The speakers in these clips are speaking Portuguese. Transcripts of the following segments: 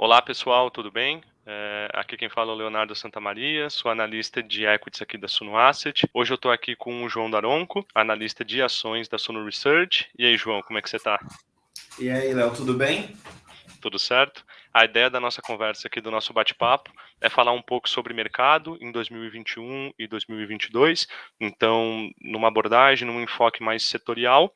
Olá pessoal, tudo bem? Aqui quem fala é o Leonardo Santamaria, sou analista de equities aqui da Suno Asset. Hoje eu estou aqui com o João Daronco, analista de ações da Suno Research. E aí, João, como é que você está? E aí, Léo, tudo bem? Tudo certo? A ideia da nossa conversa aqui, do nosso bate-papo, é falar um pouco sobre mercado em 2021 e 2022. Então, numa abordagem, num enfoque mais setorial,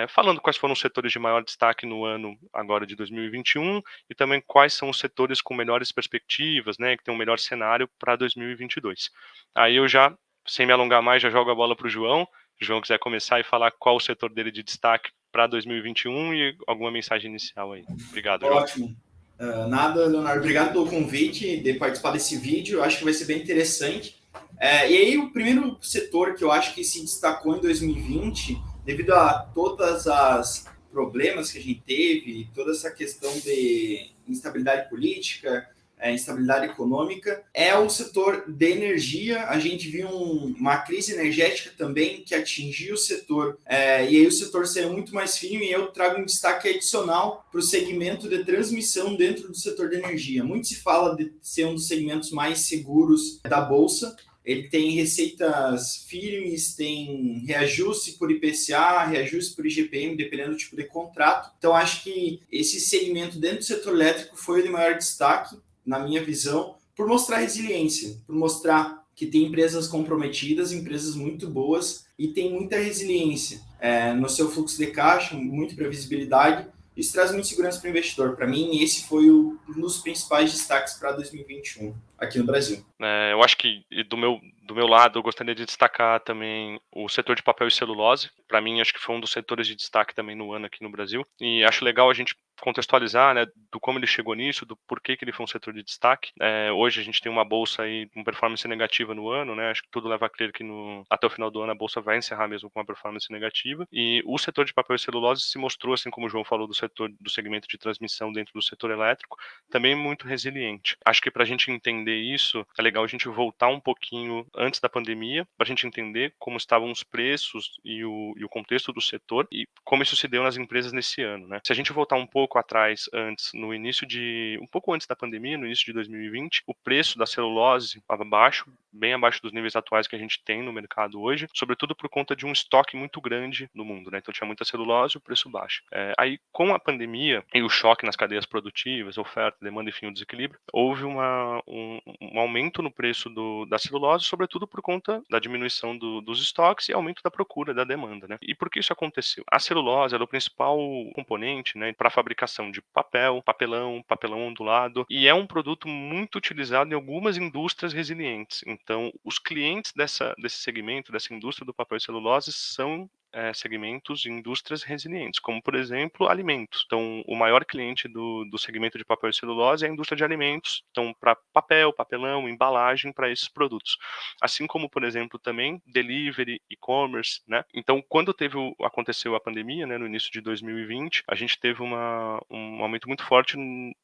falando quais foram os setores de maior destaque no ano agora de 2021 e também quais são os setores com melhores perspectivas, né, que tem um melhor cenário para 2022. Aí eu já, sem me alongar mais, já jogo a bola para o João. Se o João quiser começar e falar qual o setor dele de destaque para 2021 e alguma mensagem inicial aí. Obrigado, João. Ótimo. Nada, Leonardo, obrigado pelo convite de participar desse vídeo. Eu acho que vai ser bem interessante. E aí, o primeiro setor que eu acho que se destacou em 2020, devido a todas as problemas que a gente teve, toda essa questão de instabilidade política, instabilidade econômica, é o setor de energia. A gente viu uma crise energética também que atingiu o setor, e aí o setor saiu muito mais firme, e eu trago um destaque adicional para o segmento de transmissão dentro do setor de energia. Muito se fala de ser um dos segmentos mais seguros da Bolsa. Ele tem receitas firmes, tem reajuste por IPCA, reajuste por IGPM, dependendo do tipo de contrato. Então, acho que esse segmento dentro do setor elétrico foi o de maior destaque, na minha visão, por mostrar resiliência, por mostrar que tem empresas comprometidas, empresas muito boas e tem muita resiliência no seu fluxo de caixa, muita previsibilidade. Isso traz muita segurança para o investidor. Para mim, esse foi um dos principais destaques para 2021 aqui no Brasil. Eu acho que do meu lado eu gostaria de destacar também o setor de papel e celulose. Para mim, acho que foi um dos setores de destaque também no ano aqui no Brasil. E acho legal a gente contextualizar, né, do como ele chegou nisso, do porquê que ele foi um setor de destaque. Hoje a gente tem uma bolsa aí com performance negativa no ano, né? Acho que tudo leva a crer que até o final do ano a bolsa vai encerrar mesmo com uma performance negativa. E o setor de papel e celulose se mostrou, assim como o João falou do segmento de transmissão dentro do setor elétrico, também muito resiliente. Acho que para a gente entender isso, é legal a gente voltar um pouquinho antes da pandemia, para a gente entender como estavam os preços e o contexto do setor e como isso se deu nas empresas nesse ano, né? Se a gente voltar um pouco atrás, um pouco antes da pandemia, no início de 2020, o preço da celulose estava baixo, bem abaixo dos níveis atuais que a gente tem no mercado hoje, sobretudo por conta de um estoque muito grande no mundo, né? Então tinha muita celulose e o preço baixo. Aí, com a pandemia e o choque nas cadeias produtivas, oferta, demanda, enfim, o desequilíbrio, houve um aumento no preço da celulose, sobretudo por conta da diminuição dos estoques e aumento da procura, da demanda, né? E por que isso aconteceu? A celulose é o principal componente, né, para a fabricação de papel, papelão ondulado, e é um produto muito utilizado em algumas indústrias resilientes. Então, os clientes desse segmento, dessa indústria do papel e celulose, são segmentos e indústrias resilientes, como, por exemplo, alimentos. Então, o maior cliente do segmento de papel e celulose é a indústria de alimentos, então, para papel, papelão, embalagem para esses produtos. Assim como, por exemplo, também delivery, e-commerce, né? Então, quando aconteceu a pandemia, né, no início de 2020, a gente teve um aumento muito forte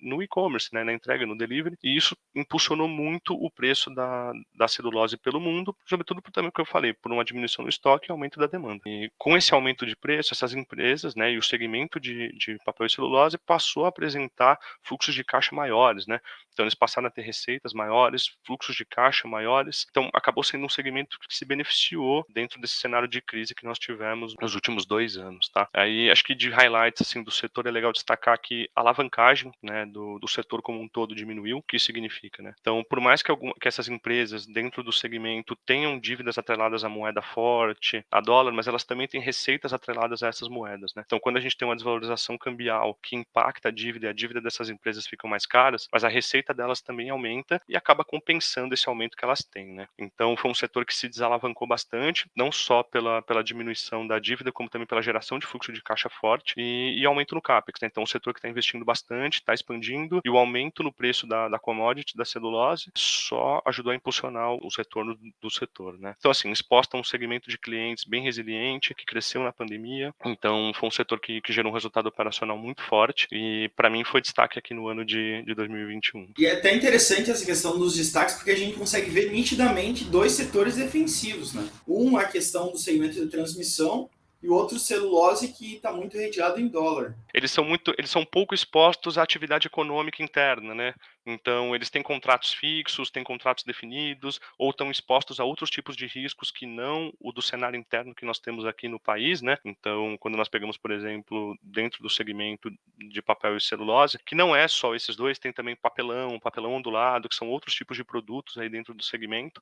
no e-commerce, né, na entrega, no delivery, e isso impulsionou muito o preço da celulose pelo mundo, sobretudo por também o que eu falei, por uma diminuição no estoque e aumento da demanda. E com esse aumento de preço, essas empresas, né, e o segmento de papel e celulose passou a apresentar fluxos de caixa maiores, né? Então eles passaram a ter receitas maiores, fluxos de caixa maiores. Então acabou sendo um segmento que se beneficiou dentro desse cenário de crise que nós tivemos nos últimos 2 anos, tá? Aí acho que de highlights assim do setor é legal destacar que a alavancagem, né, do setor como um todo diminuiu. O que isso significa, né? Então, por mais que essas empresas dentro do segmento tenham dívidas atreladas à moeda forte, a dólar, mas elas também têm receitas atreladas a essas moedas, né? Então, quando a gente tem uma desvalorização cambial que impacta a dívida e a dívida dessas empresas ficam mais caras, mas a receita delas também aumenta e acaba compensando esse aumento que elas têm, né? Então, foi um setor que se desalavancou bastante, não só pela diminuição da dívida, como também pela geração de fluxo de caixa forte e aumento no CAPEX, né? Então, um setor que está investindo bastante, está expandindo, e o aumento no preço da commodity, da celulose, só ajudou a impulsionar os retornos do setor, né? Então, assim, exposta a um segmento de clientes bem resiliente, que cresceu na pandemia. Então, foi um setor que gerou um resultado operacional muito forte e, para mim, foi destaque aqui no ano de 2021. E é até interessante essa questão dos destaques, porque a gente consegue ver nitidamente dois setores defensivos, né? Um, a questão do segmento de transmissão, e o outro celulose que está muito retirado em dólar. Eles são pouco expostos à atividade econômica interna, né? Então, eles têm contratos fixos, têm contratos definidos, ou estão expostos a outros tipos de riscos que não o do cenário interno que nós temos aqui no país, né? Então, quando nós pegamos, por exemplo, dentro do segmento de papel e celulose, que não é só esses dois, tem também papelão ondulado, que são outros tipos de produtos aí dentro do segmento,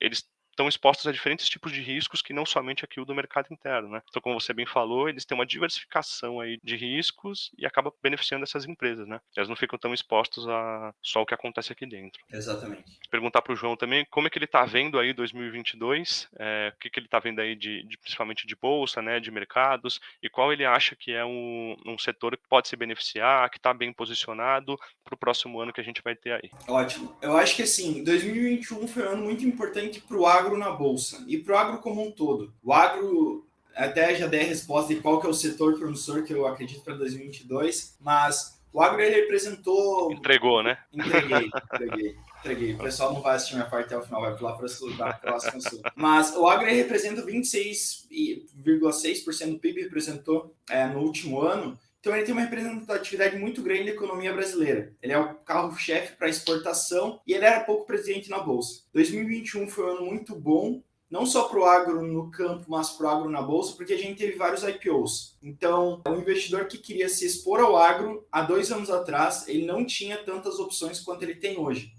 eles estão expostos a diferentes tipos de riscos que não somente aqui o do mercado interno, né? Então, como você bem falou, eles têm uma diversificação aí de riscos e acaba beneficiando essas empresas, né? Elas não ficam tão expostos a só o que acontece aqui dentro. Exatamente. Perguntar para o João também como é que ele está vendo aí 2022, o que ele está vendo aí principalmente de bolsa, né, de mercados, e qual ele acha que é um setor que pode se beneficiar, que está bem posicionado para o próximo ano que a gente vai ter aí. Ótimo. Eu acho que assim, 2021 foi um ano muito importante para o agro na bolsa e para o agro como um todo. O agro, até já dei a resposta de qual que é o setor promissor que eu acredito para 2022, mas o agro ele representou. Entregou, né? Entreguei. O pessoal não vai assistir minha parte até o final, vai pular para a próxima assunto. Mas o agro representa 26,6% do PIB, representou no último ano. Então ele tem uma representatividade muito grande da economia brasileira. Ele é o carro-chefe para exportação e ele era pouco presente na bolsa. 2021 foi um ano muito bom, não só para o agro no campo, mas para o agro na bolsa, porque a gente teve vários IPOs. Então, o investidor que queria se expor ao agro, há 2 anos atrás, ele não tinha tantas opções quanto ele tem hoje.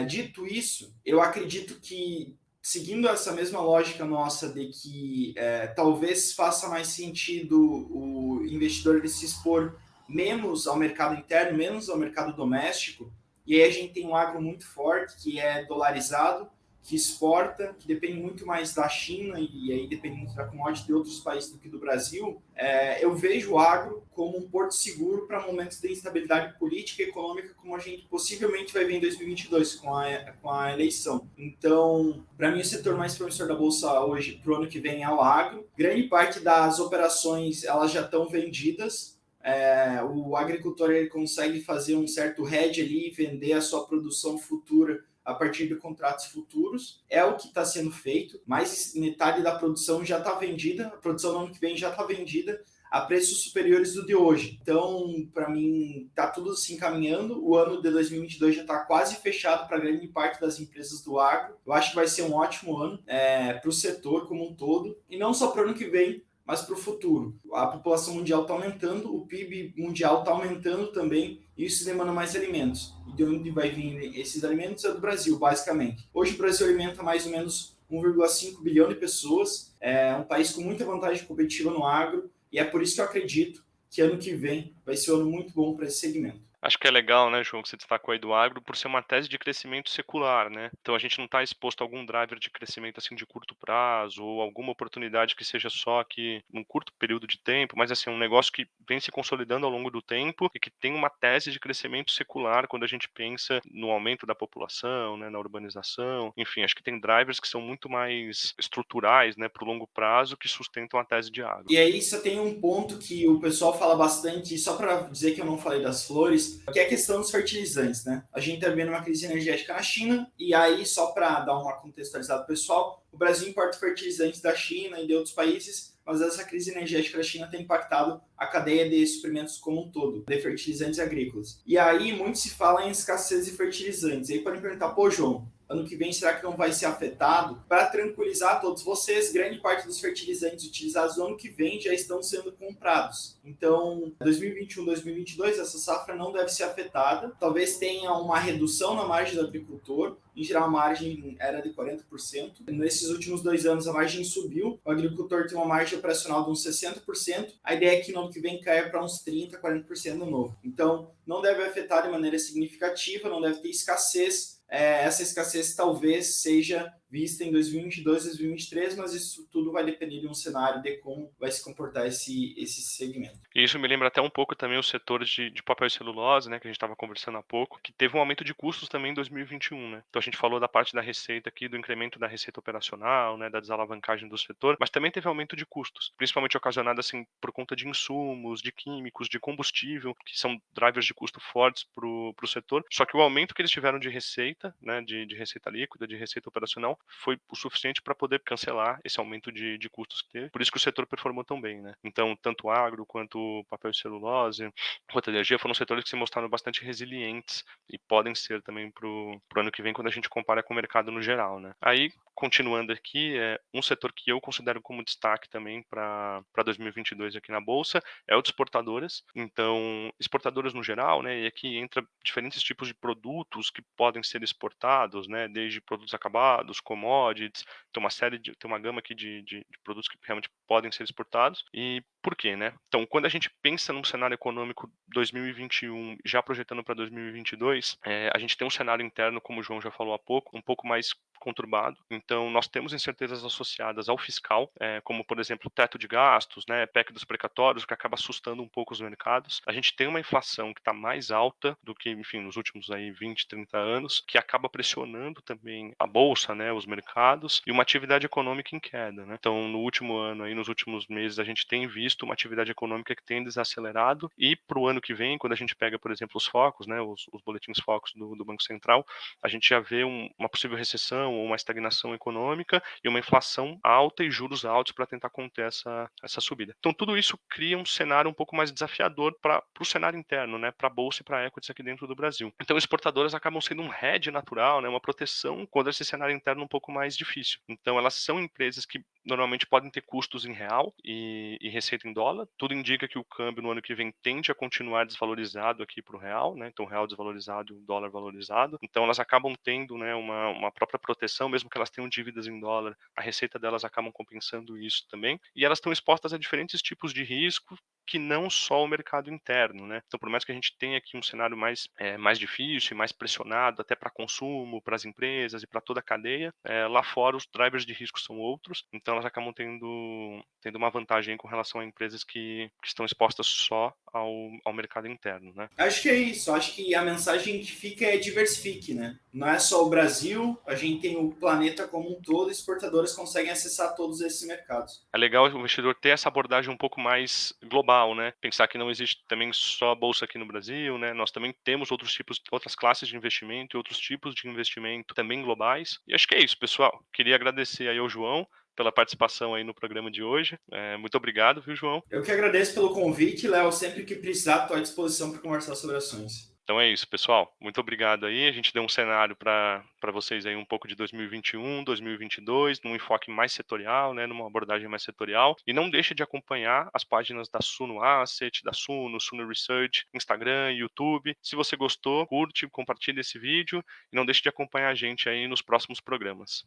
Dito isso, eu acredito que, seguindo essa mesma lógica nossa de que talvez faça mais sentido o investidor ele se expor menos ao mercado interno, menos ao mercado doméstico, e aí a gente tem um agro muito forte, que é dolarizado, que exporta, que depende muito mais da China e aí depende muito da commodity de outros países do que do Brasil, eu vejo o agro como um porto seguro para momentos de instabilidade política e econômica, como a gente possivelmente vai ver em 2022 com a eleição. Então, para mim, o setor mais promissor da Bolsa hoje, para o ano que vem, é o agro. Grande parte das operações elas já estão vendidas. O agricultor ele consegue fazer um certo hedge ali e vender a sua produção futura a partir de contratos futuros. É o que está sendo feito. Mais metade da produção já está vendida. A produção do ano que vem já está vendida a preços superiores do de hoje. Então, para mim, está tudo se encaminhando. O ano de 2022 já está quase fechado para grande parte das empresas do agro. Eu acho que vai ser um ótimo ano para o setor como um todo. E não só para o ano que vem, mas para o futuro. A população mundial está aumentando, o PIB mundial está aumentando também, e isso demanda mais alimentos. E de onde vai vir esses alimentos é do Brasil, basicamente. Hoje o Brasil alimenta mais ou menos 1,5 bilhão de pessoas, é um país com muita vantagem competitiva no agro, e é por isso que eu acredito que ano que vem vai ser um ano muito bom para esse segmento. Acho que é legal, né, João, que você destacou aí do agro, por ser uma tese de crescimento secular, né? Então a gente não está exposto a algum driver de crescimento assim de curto prazo ou alguma oportunidade que seja só aqui num curto período de tempo, mas assim um negócio que vem se consolidando ao longo do tempo e que tem uma tese de crescimento secular quando a gente pensa no aumento da população, né, na urbanização, enfim, acho que tem drivers que são muito mais estruturais, né, para o longo prazo que sustentam a tese de agro. E aí só tem um ponto que o pessoal fala bastante, só para dizer que eu não falei das flores, que é a questão dos fertilizantes, né? A gente está vendo uma crise energética na China, e aí, só para dar uma contextualizada pessoal, o Brasil importa fertilizantes da China e de outros países, mas essa crise energética da China tem impactado a cadeia de suprimentos como um todo, de fertilizantes agrícolas. E aí, muito se fala em escassez de fertilizantes. E aí podem perguntar, pô, João, ano que vem será que não vai ser afetado? Para tranquilizar todos vocês, grande parte dos fertilizantes utilizados no ano que vem já estão sendo comprados. Então, 2021, 2022, essa safra não deve ser afetada. Talvez tenha uma redução na margem do agricultor. Em geral, a margem era de 40%. Nesses últimos 2 anos, a margem subiu. O agricultor tem uma margem operacional de uns 60%. A ideia é que no ano que vem caia para uns 30%, 40% no novo. Então, não deve afetar de maneira significativa, não deve ter escassez. Essa escassez talvez seja vista em 2022, 2023, mas isso tudo vai depender de um cenário de como vai se comportar esse segmento. E isso me lembra até um pouco também os setores de papel e celulose, né, que a gente estava conversando há pouco, que teve um aumento de custos também em 2021, né? Então a gente falou da parte da receita aqui, do incremento da receita operacional, né, da desalavancagem do setor, mas também teve aumento de custos, principalmente ocasionado assim por conta de insumos, de químicos, de combustível, que são drivers de custo fortes para o setor. Só que o aumento que eles tiveram de receita, né, de receita líquida, de receita operacional, foi o suficiente para poder cancelar esse aumento de custos que teve. Por isso que o setor performou tão bem, né? Então, tanto o agro quanto o papel e celulose, quanto a energia, foram setores que se mostraram bastante resilientes e podem ser também para o ano que vem quando a gente compara com o mercado no geral, né? Aí, continuando aqui, um setor que eu considero como destaque também para 2022 aqui na Bolsa é o de exportadoras. Então, exportadoras no geral, né? E aqui entra diferentes tipos de produtos que podem ser exportados, né? Desde produtos acabados, commodities, tem uma gama aqui de produtos que realmente podem ser exportados. E por quê, né? Então, quando a gente pensa num cenário econômico 2021, já projetando para 2022, a gente tem um cenário interno, como o João já falou há pouco, um pouco mais conturbado. Então, nós temos incertezas associadas ao fiscal, como, por exemplo, o teto de gastos, né, PEC dos precatórios, que acaba assustando um pouco os mercados. A gente tem uma inflação que está mais alta do que, enfim, nos últimos aí 20, 30 anos, que acaba pressionando também a bolsa, né, os mercados, e uma atividade econômica em queda, né? Então, no último ano, aí, nos últimos meses, a gente tem visto uma atividade econômica que tem desacelerado, e para o ano que vem, quando a gente pega, por exemplo, os focos, né, os boletins focos do Banco Central, a gente já vê uma possível recessão ou uma estagnação econômica e uma inflação alta e juros altos para tentar conter essa subida. Então, tudo isso cria um cenário um pouco mais desafiador para o cenário interno, né, para a bolsa e para a equities aqui dentro do Brasil. Então, exportadoras acabam sendo um hedge natural, né, uma proteção contra esse cenário interno um pouco mais difícil. Então, elas são empresas que normalmente podem ter custos em real e receita em dólar. Tudo indica que o câmbio no ano que vem tende a continuar desvalorizado aqui para o real, né? Então, o real desvalorizado e o dólar valorizado. Então, elas acabam tendo, né, uma própria proteção, mesmo que elas tenham dívidas em dólar, a receita delas acabam compensando isso também. E elas estão expostas a diferentes tipos de risco que não só o mercado interno, né? Então, por mais que a gente tenha aqui um cenário mais difícil e mais pressionado até para consumo, para as empresas e para toda a cadeia, lá fora os drivers de risco são outros, então elas acabam tendo uma vantagem com relação a empresas que estão expostas só ao mercado interno, né? Acho que é isso. Acho que a mensagem que fica é diversifique, né? Não é só o Brasil, a gente tem o planeta como um todo, exportadoras conseguem acessar todos esses mercados. É legal o investidor ter essa abordagem um pouco mais global, né? Pensar que não existe também só a bolsa aqui no Brasil, né? Nós também temos outras classes de investimento e outros tipos de investimento também globais. E acho que é isso, pessoal. Queria agradecer aí ao João pela participação aí no programa de hoje. Muito obrigado, viu, João? Eu que agradeço pelo convite, Léo. Sempre que precisar, estou à disposição para conversar sobre ações. Então é isso, pessoal. Muito obrigado aí. A gente deu um cenário para vocês aí um pouco de 2021, 2022, num enfoque mais setorial, né, numa abordagem mais setorial. E não deixe de acompanhar as páginas da Suno Asset, da Suno Research, Instagram, YouTube. Se você gostou, curte, compartilhe esse vídeo e não deixe de acompanhar a gente aí nos próximos programas.